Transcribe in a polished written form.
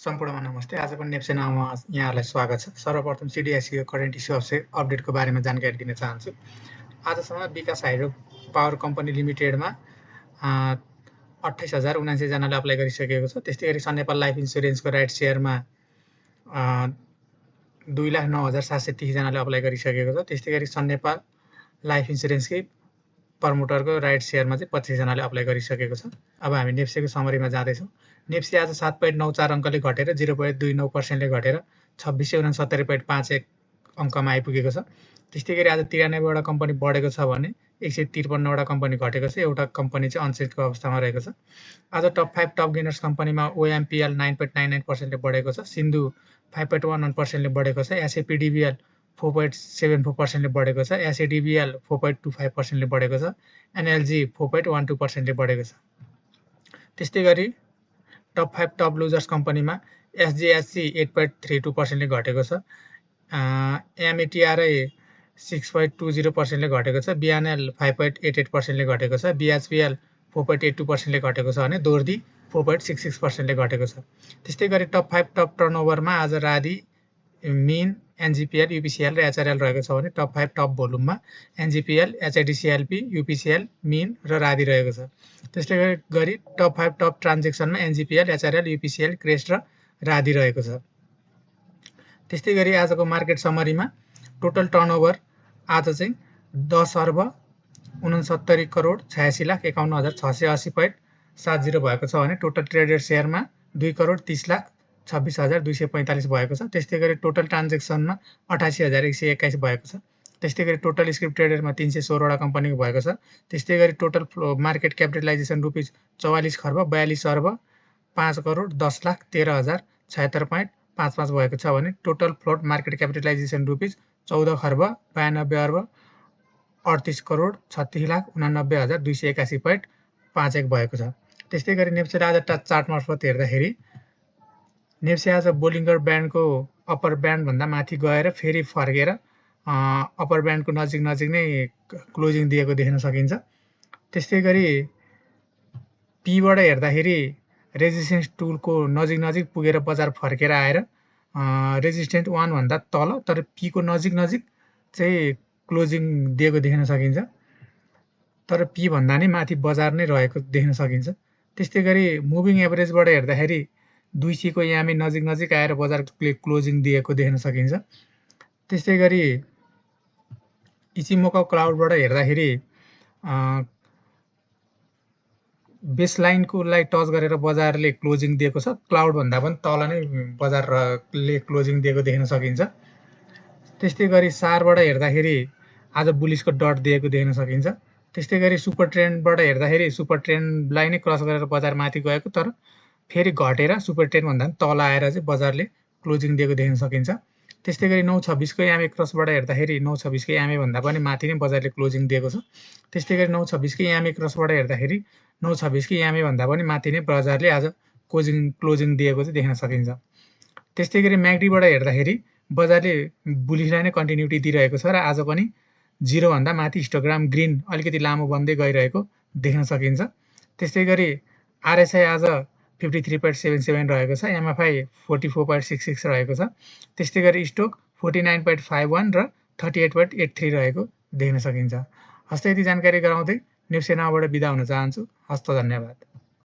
सम्पूर्णमा नमस्ते। आज पनि नेप्सेनामा यहाँहरूलाई स्वागत छ। सर्वप्रथम सिडिएससीको करेन्ट इस्यु अपडेटको बारेमा जानकारी दिन चाहन्छु। आजसम्म विकास हाइड्रो पावर कम्पनी लिमिटेडमा 28,079 जनाले अप्लाई गरिसकेको छ। त्यस्तै गरी सन नेपाल लाइफ इन्स्योरेन्सको राइट सेयरमा 2,09,730 जनाले अप्लाई गरिसकेको छ। त्यस्तै गरी सन नेपाल लाइफ इन्स्योरेन्सकै प्रमोटरको राइट सेयरमा चाहिँ 25 जनाले अप्लाई गरिसकेको छ। अब हामी नेप्सेको समरीमा जाँदैछौँ। नेप्से आज 7.94 अङ्कले घटेर 0.29%ले घटेर 2669.51 अङ्कमा आइपुगेको छ। त्यस्तै गरी आज 93वटा कम्पनी बढेको छ भने 153वटा कम्पनी घटेको छ। एउटा कम्पनी चाहिँ अनसेटको अवस्थामा रहेको छ। आज टप 5 टप गेनर्स कम्पनीमा ओएमपीएल 9.99%ले बढेको छ। सिन्धु 5.11%ले बढेको छ। एसएपीडीबीएल 4.74%ले बढेको छ। एसएडीबीएल 4.25%ले बढेको छ। एनएलजी 4.12%ले बढेको छ। त्यस्तै गरी टप 5 टप लुजर्स कम्पनीमा एसजीएचसी 8.32%ले घटेको छ। एमएटीआरआई 6.20%ले घटेको छ। बिएनएल 5.88%ले घटेको छ। बिएचपीएल 4.82%ले घटेको छ भने दोर्दी 4.66%ले घटेको छ। त्यस्तै गरी टप 5 टप टर्नओभरमा आज रादी, मिन, एनजीपीएल, यूपीसीएल र एचआरएल रहेको छ भने टप 5 टप भोल्युममा एनजीपीएल, एचआईडीसीएलपी, यूपीसीएल, मिन र रादी रहेको छ। त्यस्तै गरी टप 5 टप ट्रान्जेक्सनमा एनजीपीएल, एचआरएल, यूपीसीएल, क्रेस्ट र रादी रहेको छ। त्यस्तै गरी आजको मार्केट समरीमा टोटल टर्नओभर आज चाहिँ 10 अर्ब 69 करोड 86 लाख 51,680.70 भएको छ भने टोटल ट्रेडेड सेयरमा 2 करोड 30 लाख 26,245 भएको छ। त्यस्तै गरी टोटल ट्रान्जेक्सनमा 88,121 भएको छ। त्यस्तै गरी टोटल स्क्रिप्ट ट्रेडेडमा 316वटा कम्पनीको भएको छ। त्यस्तै गरी टोटल मार्केट क्यापिटलाइजेसन रुपिस 44 खर्ब 42 अर्ब 5 करोड 10 लाख 13,076.55 भएको छ भने total float market capitalisation rupees 14 खर्ब 92 अर्ब 38 करोड 36 लाख 89,281.51 भएको छ। त्यस्तै गरी नेप्सेले आज चार्ट मार्फत हेर्दाखेरि नेप्से आज बोलिङ्गर ब्यान्डको अप्पर ब्यान्डभन्दा माथि गएर फेरि फर्केर अप्पर ब्यान्डको नजिक नै क्लोजिङ दिएको देख्न सकिन्छ। त्यस्तै गरी पीबाट हेर्दाखेरि रेजिस्टेन्स टुलको नजिक पुगेर बजार फर्केर आएर रेजिस्टेन्स 1 भन्दा तल तर पीको नजिक चाहिँ क्लोजिङ दिएको देख्न सकिन्छ। तर पी भन्दा नै माथि बजार नै रहेको देख्न सकिन्छ। त्यस्तै गरी मुभिङ एभरेजबाट हेर्दाखेरि 200 को यामी नजिक आएर बजारले क्लोजिङ दिएको देख्न सकिन्छ। त्यस्तै गरी इचिमोका क्लाउडबाट हेर्दाखेरि बेसलाइनको लाई टच गरेर बजारले क्लोजिङ दिएको छ। क्लाउड भन्दा पनि तल नै बजारले क्लोजिङ दिएको देख्न सकिन्छ। त्यस्तै गरी सारबाट हेर्दाखेरि आज बुलिसको डट दिएको देख्न सकिन्छ। त्यस्तै गरी सुपर ट्रेन्डबाट हेर्दाखेरि सुपर ट्रेन्डलाई नै क्रस गरेर बजार माथि गएको तर फेरि घटेर सुपर ट्रेन्ड भन्दा पनि तल आएर चाहिँ बजारले क्लोजिङ दिएको देख्न सकिन्छ। त्यस्तै गरी 926 को यामी क्रसबाट हेर्दाखेरि 926 को यामी भन्दा पनि माथि नै बजारले क्लोजिङ दिएको छ। त्यस्तै गरी 926 को यामी क्रसबाट हेर्दाखेरि 926 को यामी भन्दा पनि माथि नै बजारले आज क्लोजिङ दिएको चाहिँ देख्न सकिन्छ। त्यस्तै गरी म्याक्डीबाट हेर्दाखेरि बजारले बुलिसलाई नै कन्टिन्युटी दिइरहेको छ र आज पनि 0 भन्दा माथि हिस्टोग्राम ग्रीन अलिकति लामो बन्दै गइरहेको देख्न सकिन्छ। त्यस्तै गरी आरएसआई आज 53.77 रहेको छ। एमएफआई 44.66 रहेको छ। त्यस्तै गरी स्टोक 49.51 र 38.83 रहेको देख्न सकिन्छ। हस्त यति जानकारी गराउँदै नेप्सेनाबाट बिदा हुन चाहन्छु। हस्त धन्यवाद।